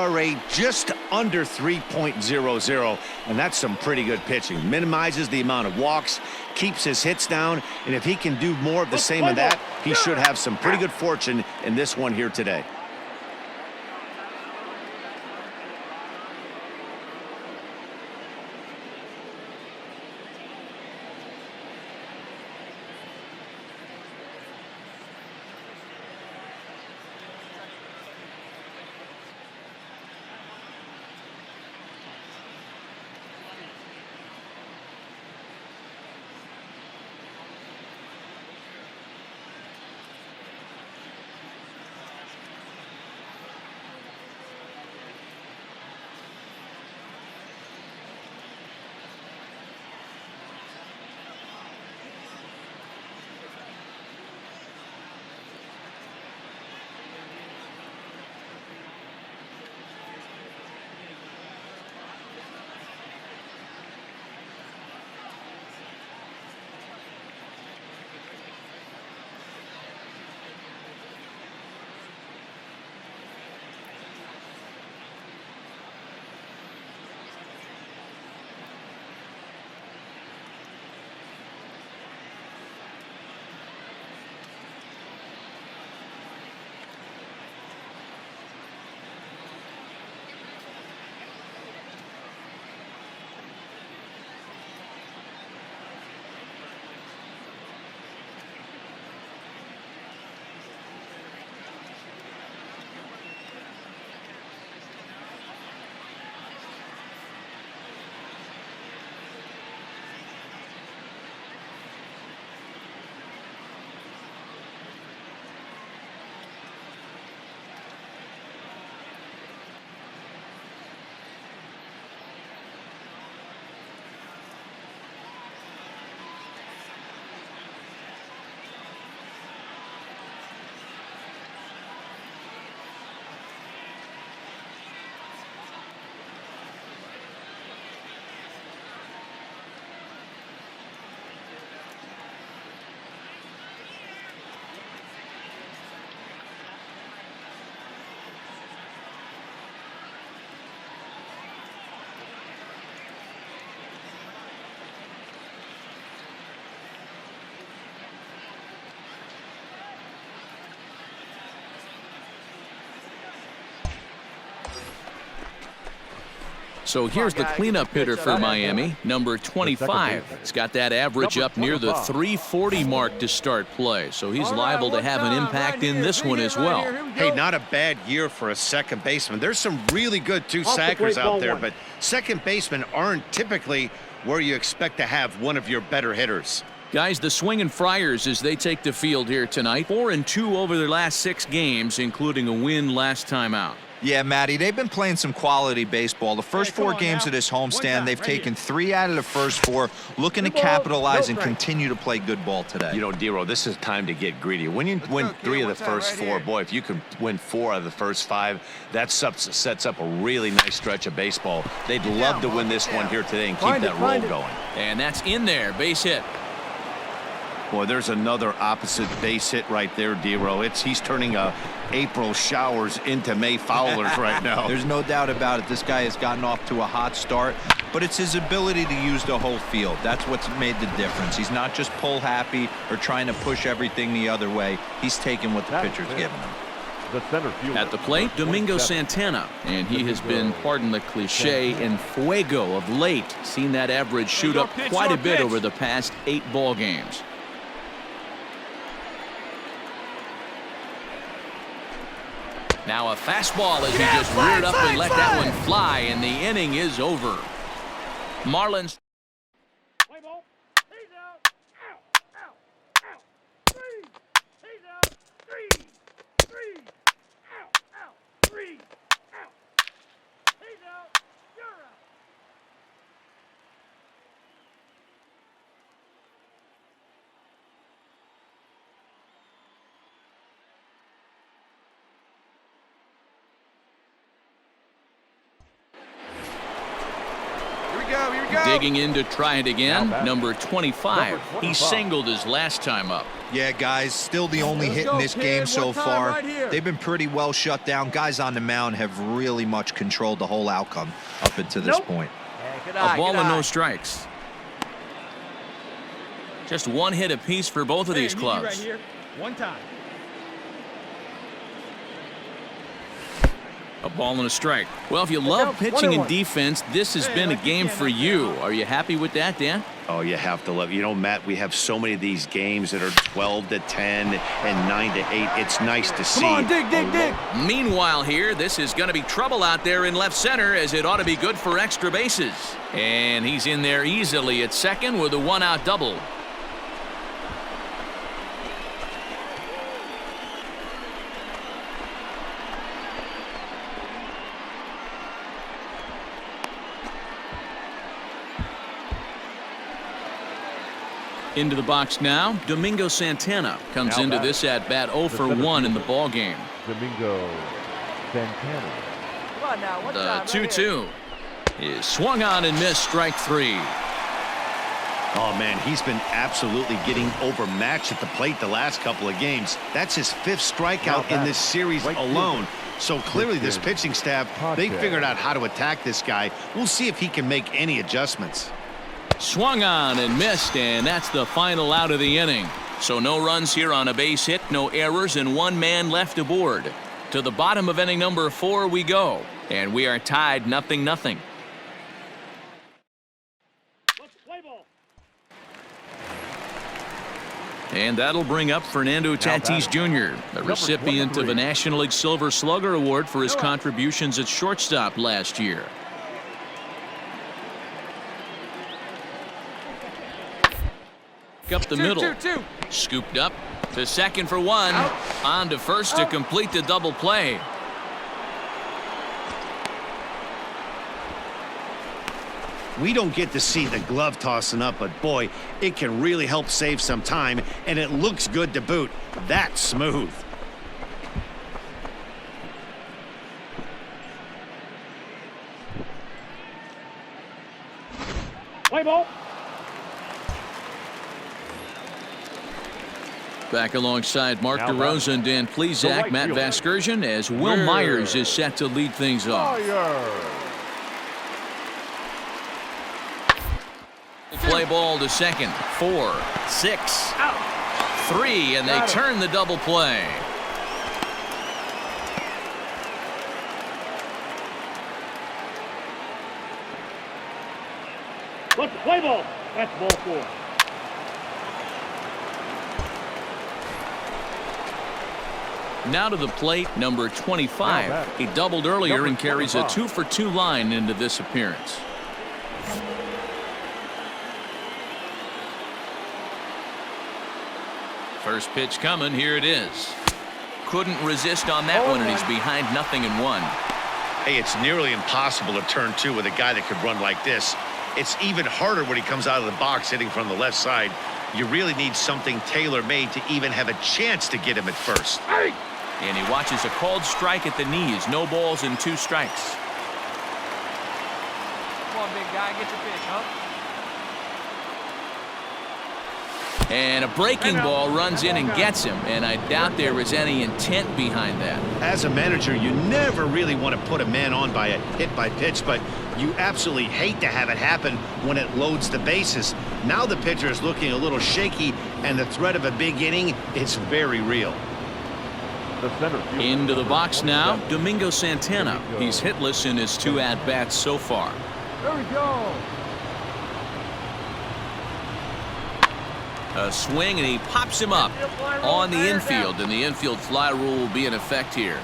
rate just under 3.00, and that's some pretty good pitching. Minimizes the amount of walks, keeps his hits down, and if he can do more of the same of that, he should have some pretty good fortune in this one here today. So here's the cleanup hitter for Miami, number 25. He's got that average up near the 340 mark to start play, so he's liable to have an impact in this one as well. Hey, not a bad year for a second baseman. There's some really good two-sackers out there, but second basemen aren't typically where you expect to have one of your better hitters. Guys, the Swingin' Friars as they take the field here tonight. 4-2 over their last 6 games, including a win last time out. Yeah, Matty, they've been playing some quality baseball. The first 4 games of this homestand, they've taken 3 out of the first 4, looking to capitalize and continue to play good ball today. You know, Dero, this is time to get greedy. When you win 3 of the first 4, boy, if you could win 4 out of the first 5, that sets up a really nice stretch of baseball. They'd love to win this one here today and keep that roll going. And that's in there, base hit. Boy, there's another opposite base hit right there, Dero. He's turning April showers into May foulers right now. There's no doubt about it. This guy has gotten off to a hot start, but it's his ability to use the whole field. That's what's made the difference. He's not just pull happy or trying to push everything the other way. He's taking what the pitcher's giving him. At the plate, Domingo Santana, and he has been, pardon the cliche, en fuego of late. Seen that average shoot up quite a bit over the past 8 ball games. Now a fastball as he just reared up and let that one fly, and the inning is over. Marlins. Digging in to try it again, number 25. He singled his last time up. Yeah, guys, still the only hit in this game so far. They've been pretty well shut down. Guys on the mound have really much controlled the whole outcome up until this point. A ball and no strikes. Just one hit apiece for both of these clubs. Right here. One time. A ball and a strike. Well, if you love pitching and defense, this has been a game for you. Are you happy with that, Dan? Oh, you have to love it. You know, Matt, we have so many of these games that are 12-10 and 9-8. It's nice to see. Come on, dig. Meanwhile here, this is going to be trouble out there in left center, as it ought to be good for extra bases. And he's in there easily at second with a one-out double. Into the box now, Domingo Santana comes into this at-bat 0 for 1 in the ball game. Domingo Santana. Come on now. The 2-2 is swung on and missed, strike 3. Oh, man, he's been absolutely getting overmatched at the plate the last couple of games. That's his 5th strikeout in this series alone. So clearly this pitching staff, they figured out how to attack this guy. We'll see if he can make any adjustments. Swung on and missed, and that's the final out of the inning. So no runs here on a base hit, no errors, and one man left aboard. To the bottom of inning number 4 we go, and we are tied 0-0. And that'll bring up Fernando Tatis Jr., the recipient of a National League Silver Slugger Award for his contributions at shortstop last year. Up the middle. Scooped up to second for 1. On to first to complete the double play. We don't get to see the glove tossing up, but boy, it can really help save some time, and it looks good to boot. That's smooth. Play ball. Back alongside Mark DeRosa and Dan Plesac, Matt Vasgersian, as Will Myers is set to lead things off. Play ball to second. 4, 6, 3, and they turn the double play. Let's play ball. That's ball 4. Now to the plate, number 25. He doubled earlier and carries a 2 for 2 line into this appearance. First pitch coming, here it is. Couldn't resist on that one, and he's behind 0-1. Hey, it's nearly impossible to turn 2 with a guy that could run like this. It's even harder when he comes out of the box hitting from the left side. You really need something tailor-made to even have a chance to get him at first. And he watches a called strike at the knees. No balls and 2 strikes. Come on, big guy. Get your pitch, huh? And a breaking ball runs in and gets him. And I doubt there was any intent behind that. As a manager, you never really want to put a man on by a hit-by-pitch, but you absolutely hate to have it happen when it loads the bases. Now the pitcher is looking a little shaky, and the threat of a big inning is very real. Into the box now, Domingo Santana. He's hitless in his 2 at-bats so far. There we go. A swing, and he pops him up on the infield, and the infield fly rule will be in effect here.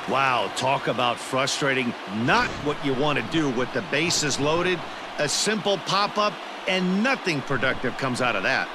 Wow, talk about frustrating. Not what you want to do with the bases loaded. A simple pop-up, and nothing productive comes out of that.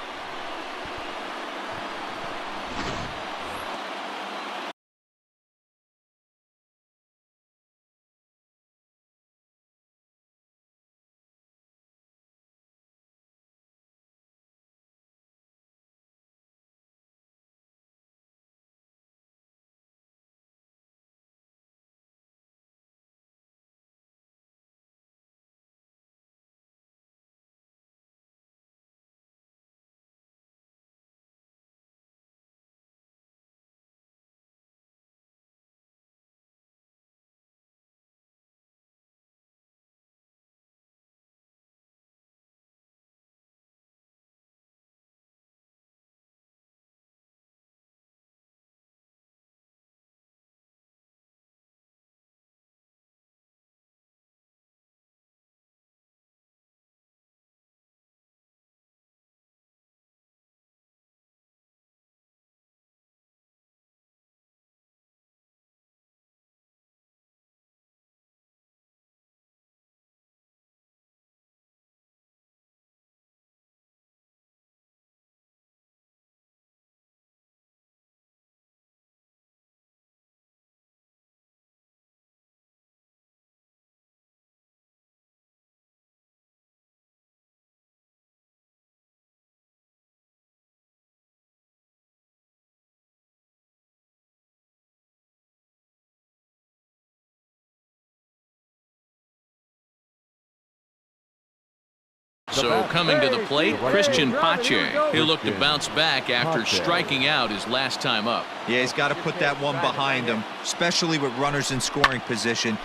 So coming to the plate, Christian Pache. He'll look to Christian bounce back after Pache. striking out his last time up. Yeah, he's got to put that one behind him, especially with runners in scoring position.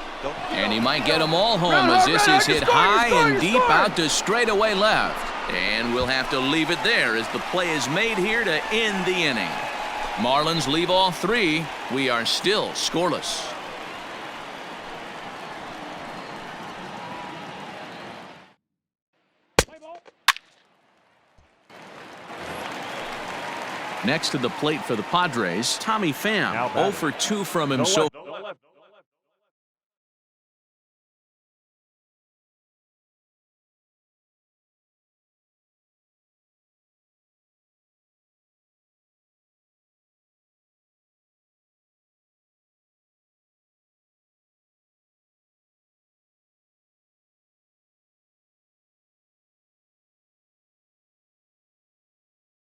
And he might get them all home as this is hit high and deep out to straightaway left. And we'll have to leave it there as the play is made here to end the inning. Marlins leave all three. We are still scoreless. Next to the plate for the Padres, Tommy Pham. 0 for 2 from him so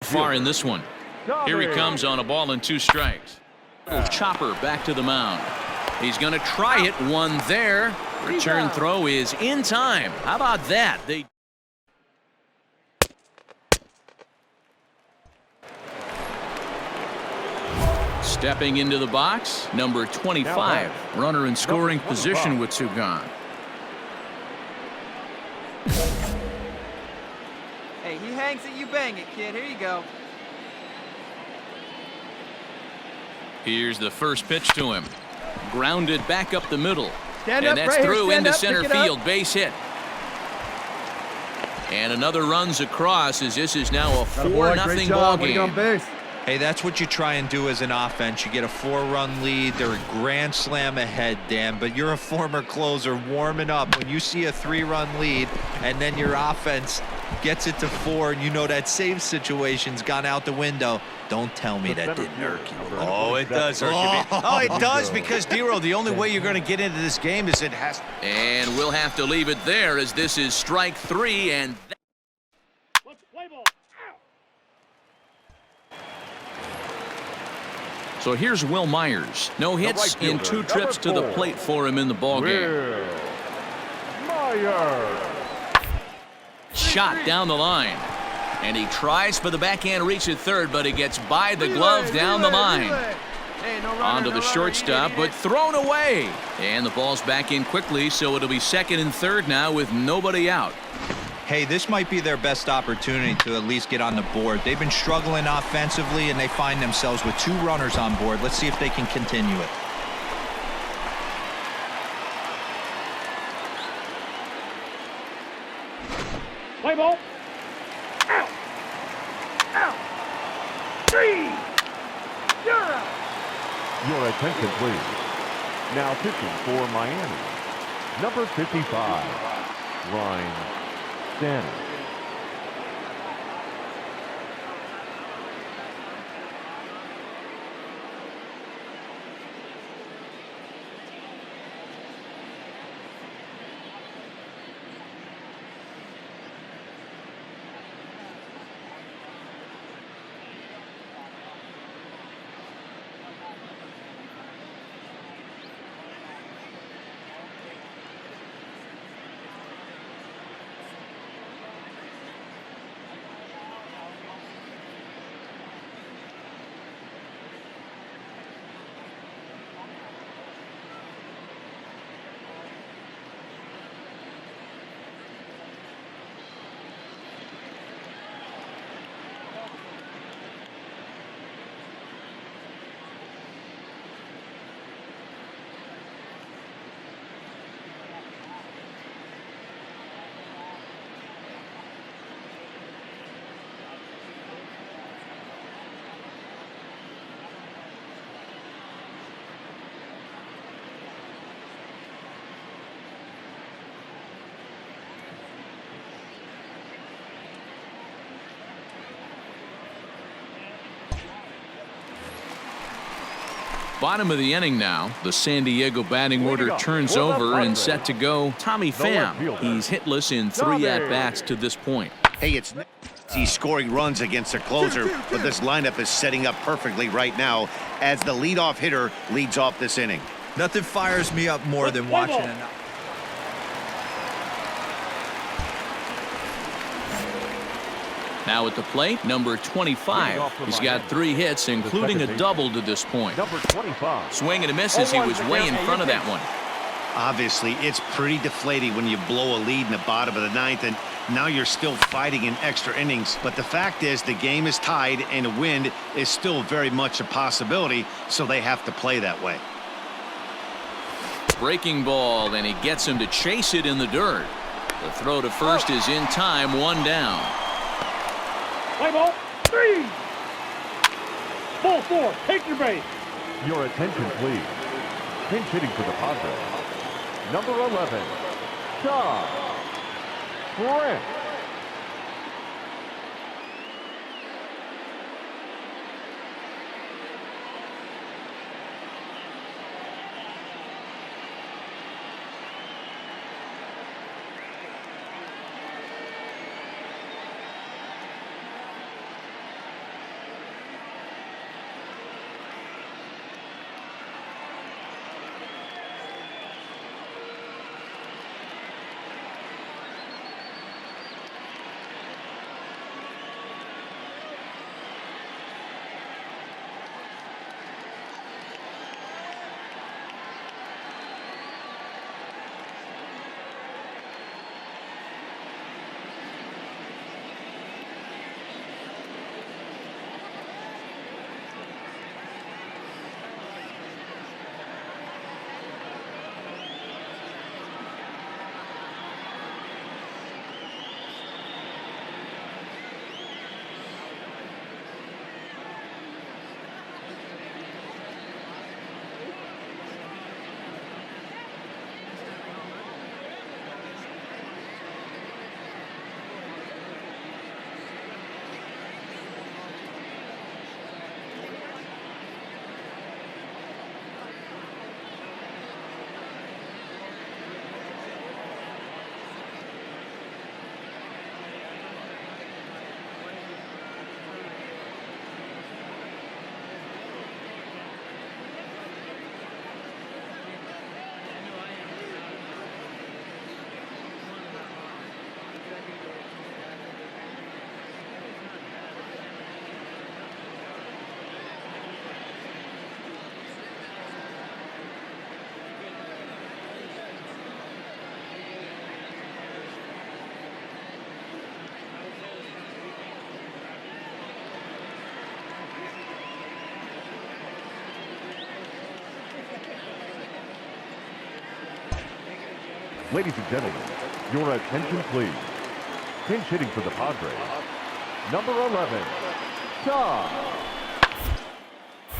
far. In this one. Here he comes on a ball and 2 strikes. Chopper back to the mound. He's going to try it. One there. Return throw is in time. How about that? Stepping into the box, number 25. Runner in scoring position with 2 gone. Hey, he hangs it, you bang it, kid. Here you go. Here's the first pitch to him. Grounded back up the middle. Stand and up, that's right here, through stand into up, center pick it up. field. Base hit. And another runs across as this is now a 4-0 ball game. Hey, that's what you try and do as an offense. You get a 4-run lead. They're a grand slam ahead, Dan, but you're a former closer warming up. When you see a 3-run lead and then your offense gets it to 4 and you know that save situation's gone out the window, don't tell me that didn't irk you. Oh, it does irk you. Oh, it does because, Dero, the only way you're going to get into this game is it has. And we'll have to leave it there as this is strike 3 and so here's Will Myers. No hits in 2 trips to the plate for him in the ballgame. Myers. Shot down the line. And he tries for the backhand reach at third, but he gets by the glove down the line. Onto the shortstop, but thrown away. And the ball's back in quickly, so it'll be second and third now with nobody out. Hey, this might be their best opportunity to at least get on the board. They've been struggling offensively, and they find themselves with 2 runners on board. Let's see if they can continue it. Play ball. Out. Out. 3. You're out. Your attention, please. Now pitching for Miami, number 55, Ryan Stanton. Bottom of the inning now. The San Diego batting order turns over and set to go. Tommy Pham. He's hitless in 3 at-bats to this point. Hey, it's he's scoring runs against a closer, but this lineup is setting up perfectly right now as the leadoff hitter leads off this inning. Nothing fires me up more than watching an Now at the plate, number 25. He's got 3 hits, including a double to this point. Number 25. Swing and a misses. He was way in front of that one. Obviously, it's pretty deflating when you blow a lead in the bottom of the 9th, and now you're still fighting in extra innings. But the fact is, the game is tied, and a win is still very much a possibility, so they have to play that way. Breaking ball, and he gets him to chase it in the dirt. The throw to first is in time, 1 down. Play ball. 3. Ball 4. Take your base. Your attention, please. Pinch hitting for the Padres. Number 11, John Brent. Ladies and gentlemen, your attention, please. Pinch hitting for the Padres. Number 11, John.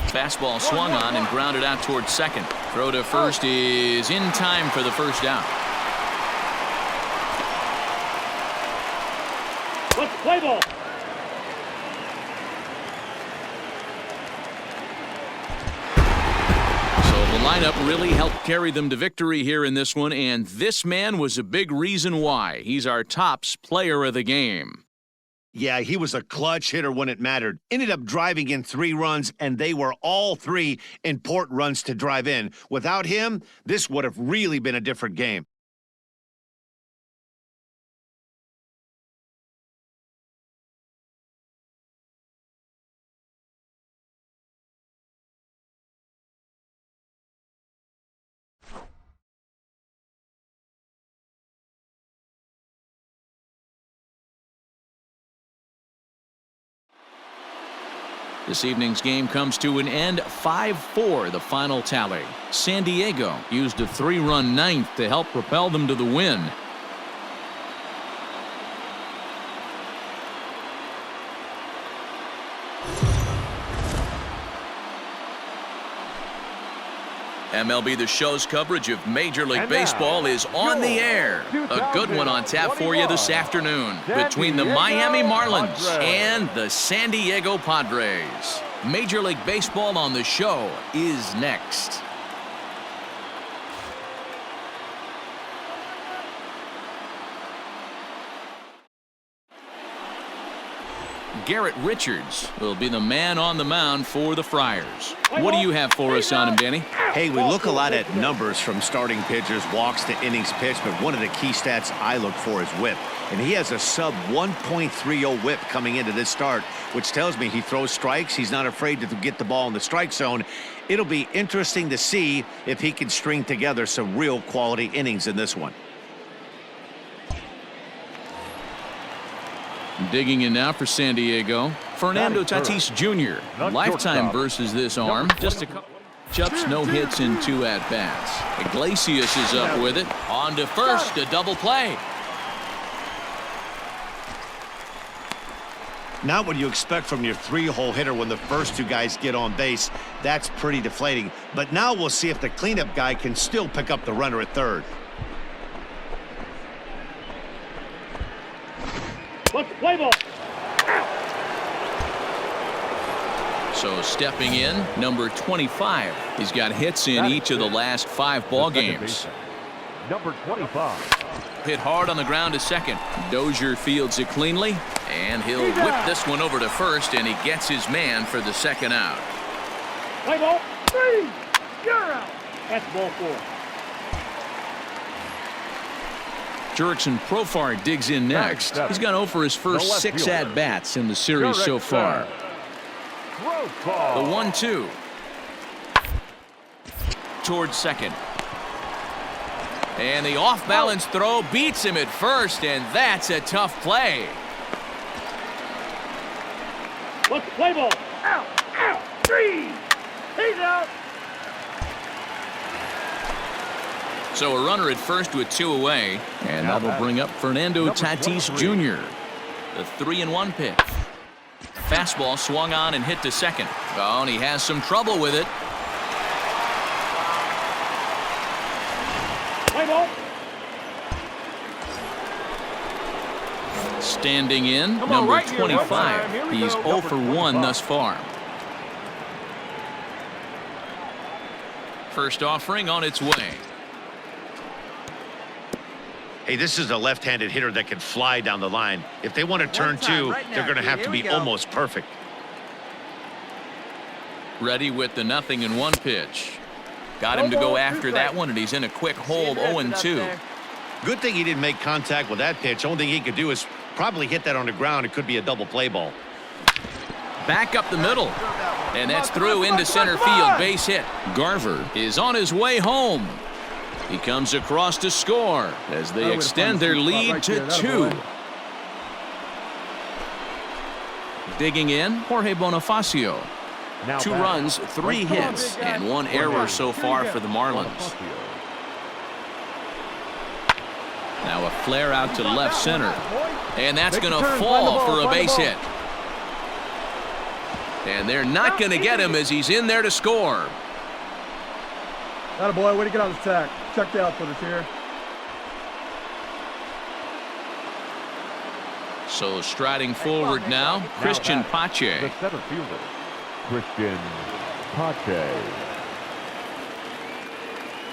Fastball swung on and grounded out towards second. Throw to first is in time for the first out. Let's play ball. So the lineup really helped carry them to victory here in this one, and this man was a big reason why. He's our tops player of the game. Yeah, he was a clutch hitter when it mattered. Ended up driving in 3 runs, and they were all 3 important runs to drive in. Without him, this would have really been a different game. This evening's game comes to an end, 5-4 the final tally. San Diego used a 3-run ninth to help propel them to the win. MLB The Show's coverage of Major League Baseball is on the air. A good one on tap for you this afternoon between the Miami Marlins and the San Diego Padres. Major League Baseball on The Show is next. Garrett Richards will be the man on the mound for the Friars. What do you have for us on him, Danny? Hey, we look a lot at numbers from starting pitchers, walks to innings pitched, but one of the key stats I look for is whip. And he has a sub 1.30 whip coming into this start, which tells me he throws strikes. He's not afraid to get the ball in the strike zone. It'll be interesting to see if he can string together some real quality innings in this one. Digging in now for San Diego, Fernando Tatis Jr. Lifetime versus this arm. Just a couple ups, no hits, and 2 at-bats. Iglesias is up with it. On to first, a double play. Not what you expect from your 3-hole hitter when the first 2 guys get on base. That's pretty deflating. But now we'll see if the cleanup guy can still pick up the runner at third. Let's play ball. So stepping in, number 25. He's got hits in each of the last 5 ball games. Number 25. Hit hard on the ground to second. Dozier fields it cleanly, and he'll whip this one over to first, and he gets his man for the second out. Play ball. 3. You're out. That's ball 4. Jurickson Profar digs in next. He's gone 0 for his first 6 at-bats in the series so far. The 1-2. Towards second. And the off-balance throw beats him at first, and that's a tough play. Let's play ball. Out. 3. He's out. So a runner at first with 2 away, and that'll bring up Fernando Tatis Jr. The 3-1 pitch. Fastball swung on and hit to second. Oh, and he has some trouble with it. Play ball. Standing in, number 25. He's 0 for 1 thus far. First offering on its way. Hey, this is a left-handed hitter that can fly down the line. If they want to turn 2, they're going to have to be almost perfect. Ready with the 0-1 pitch. Got him to go after that one, and he's in a quick hold, 0-2. Good thing he didn't make contact with that pitch. Only thing he could do is probably hit that on the ground. It could be a double play ball. Back up the middle, and that's through into center field. Base hit. Garver is on his way home. He comes across to score as they extend their lead to 2. Digging in, Jorge Bonifacio. 2 runs, 3 hits, and 1 error so far for the Marlins. Now a flare out to left center, and that's going to fall for a base hit. And they're not going to get him as he's in there to score. Attaboy, way to get on the sack. Check the outfielders here. So striding forward now, Christian Pache. The center fielder, Christian Pache.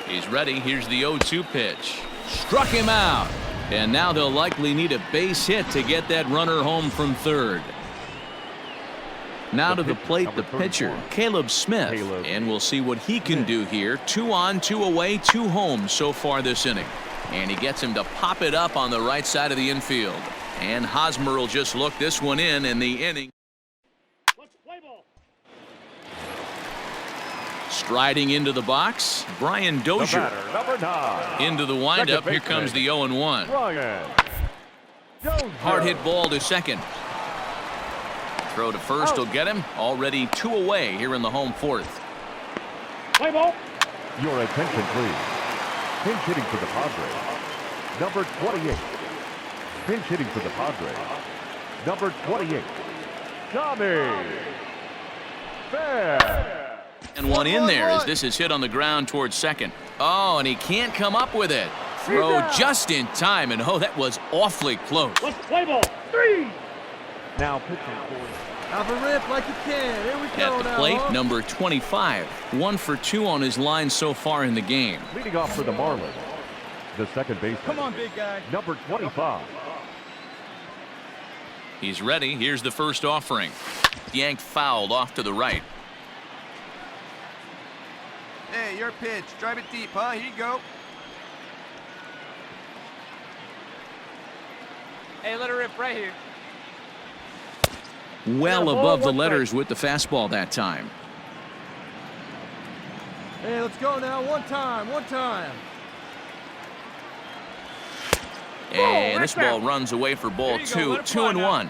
He's ready. Here's the 0-2 pitch. Struck him out. And now they'll likely need a base hit to get that runner home from third. Now to the plate, the pitcher, Caleb Smith. And we'll see what he can do here. 2 on, 2 away, 2 home so far this inning. And he gets him to pop it up on the right side of the infield. And Homr will just look this one in the inning. Let's play ball. Striding into the box, Brian Dozier. Number 9. Into the windup, here comes the 0-1. Brian Dozier. Hard hit ball to second. Throw to first will get him. Already 2 away here in the home 4th. Play ball. Your attention, please. Pinch hitting for the Padres. Number 28. Pinch hitting for the Padres. Number 28. Tommy Fair. And one in there as this is hit on the ground towards second. Oh, and he can't come up with it. Throw just in time, and oh, that was awfully close. Let's play ball. 3. Now pitching for Have a rip like you can. Here we go. At the plate, number 25. 1 for 2 on his line so far in the game. leading off for the Marlins. The second baseman. Come on, big guy. Number 25. He's ready. Here's the first offering. Yanked fouled off to the right. Hey, your pitch. Drive it deep, huh? Here you go. Hey, let her rip right here. Well above the letters with the fastball that time. Hey, let's go now. One time. And this ball runs away for ball two. 2-1.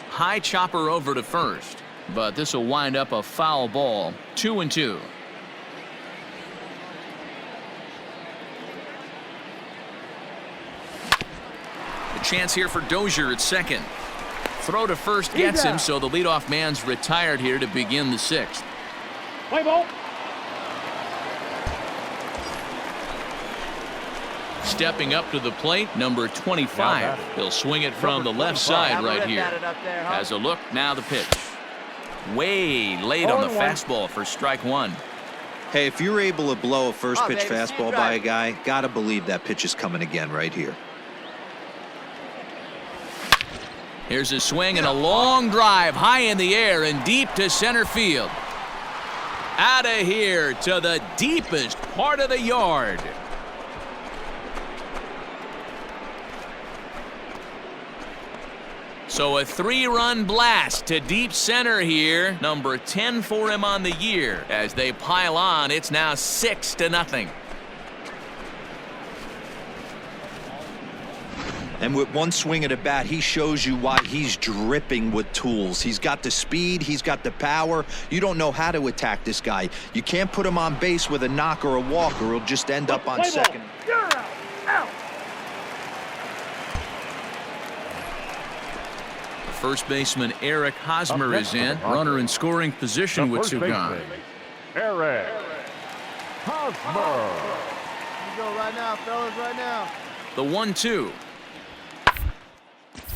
High chopper over to first, but this will wind up a foul ball. 2-2. A chance here for Dozier at second. Throw to first gets him, so the leadoff man's retired here to begin the sixth. Play ball. Stepping up to the plate, number 25. He'll swing it from the left side right here. Has a look, now the pitch. Way late on the fastball for strike one. Hey, if you're able to blow a first pitch fastball by a guy, gotta believe that pitch is coming again right here. Here's a swing and a long drive high in the air and deep to center field. Out of here to the deepest part of the yard. So a 3-run blast to deep center here. Number 10 for him on the year. As they pile on, it's now 6-0. And with one swing of the bat, he shows you why he's dripping with tools. He's got the speed, he's got the power. You don't know how to attack this guy. You can't put him on base with a knock or a walk, or he'll just end up on second. You're out. Out. First baseman Eric Hosmer is in. Runner in scoring position with two gone. Eric Hosmer. You go right now, fellas, right now. The 1-2.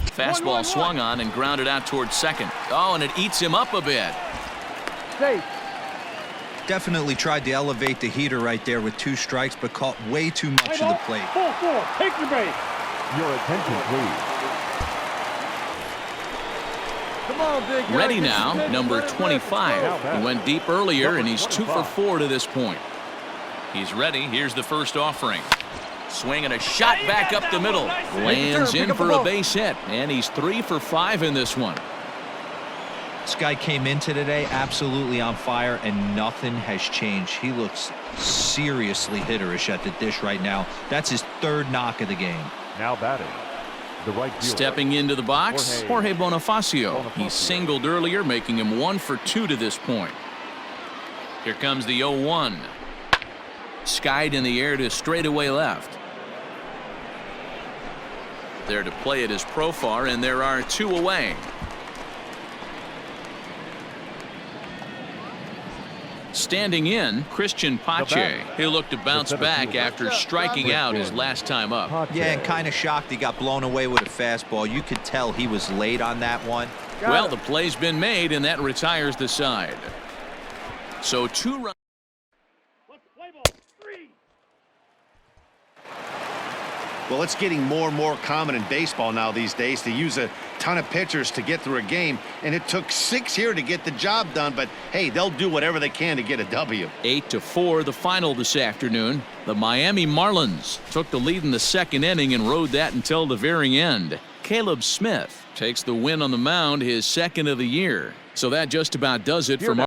Fastball swung on and grounded out towards second. Oh, and it eats him up a bit. Safe. Definitely tried to elevate the heater right there with 2 strikes, but caught way too much of the plate. 4-4. Take the base. Your attention, please. Come on, big guy. Ready now, number 25. He went deep earlier, and he's 2 for 4 to this point. He's ready. Here's the first offering. Swing and a shot back up the middle. Lands in for a base hit, and he's 3 for 5 in this one. This guy came into today absolutely on fire, and nothing has changed. He looks seriously hitterish at the dish right now. That's his 3rd knock of the game. Now batting, the right fielder. Stepping into the box, Jorge Bonifacio. He singled earlier, making him 1 for 2 to this point. Here comes the 0-1. Skied in the air to straightaway left. There to play it is Profar, and there are 2 away. Standing in, Christian Pache. He'll look to bounce back after striking out his last time up. Yeah, and kind of shocked he got blown away with a fastball. You could tell he was late on that one. Well, the play's been made, and that retires the side. So 2 runs. Let's play ball. 3. Well, it's getting more and more common in baseball now these days to use a ton of pitchers to get through a game, and it took 6 here to get the job done, but hey, they'll do whatever they can to get a W. 8-4 the final this afternoon. The Miami Marlins took the lead in the 2nd inning and rode that until the very end. Caleb Smith takes the win on the mound, his 2nd of the year. So that just about does it for